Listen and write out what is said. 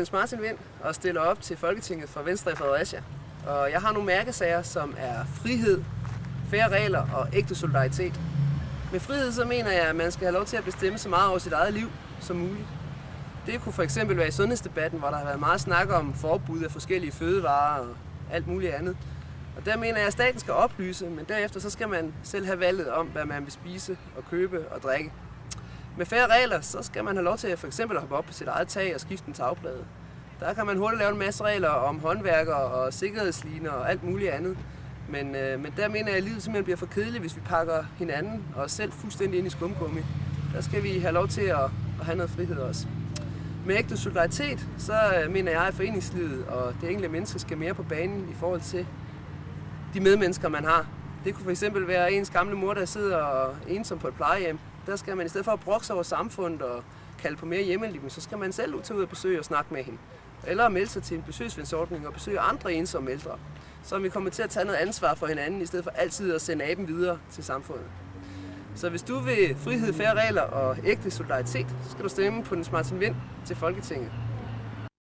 Jens Martin Vind og stiller op til Folketinget for Venstre i Fredericia. Og jeg har nogle mærkesager, som er frihed, fair regler og ægte solidaritet. Med frihed så mener jeg, at man skal have lov til at bestemme så meget over sit eget liv som muligt. Det kunne for eksempel være i sundhedsdebatten, hvor der har været meget snak om forbud af forskellige fødevarer og alt muligt andet. Og der mener jeg, at staten skal oplyse, men derefter så skal man selv have valget om, hvad man vil spise og købe og drikke. Med færre regler, så skal man have lov til at for eksempel at hoppe op på sit eget tag og skifte en tagplade. Der kan man hurtigt lave en masse regler om håndværkere og sikkerhedsligner og alt muligt andet. Men der mener jeg, at livet simpelthen bliver for kedeligt, hvis vi pakker hinanden og os selv fuldstændig ind i skumgummi. Der skal vi have lov til at have noget frihed også. Med ægte solidaritet, så mener jeg, at foreningslivet og det enkelte menneske skal mere på banen i forhold til de medmennesker, man har. Det kunne fx være ens gamle mor, der sidder ensom på et plejehjem. Der skal man i stedet for at brokse over samfundet og kalde på mere hjemmeliv, så skal man selv tage ud og besøge og snakke med hende. Eller melde sig til en besøgsvendsordning og besøge andre ensomme ældre. Så vi kommer til at tage noget ansvar for hinanden, i stedet for altid at sende aben videre til samfundet. Så hvis du vil frihed, fair regler og ægte solidaritet, så skal du stemme på Jens Martin Vind til Folketinget.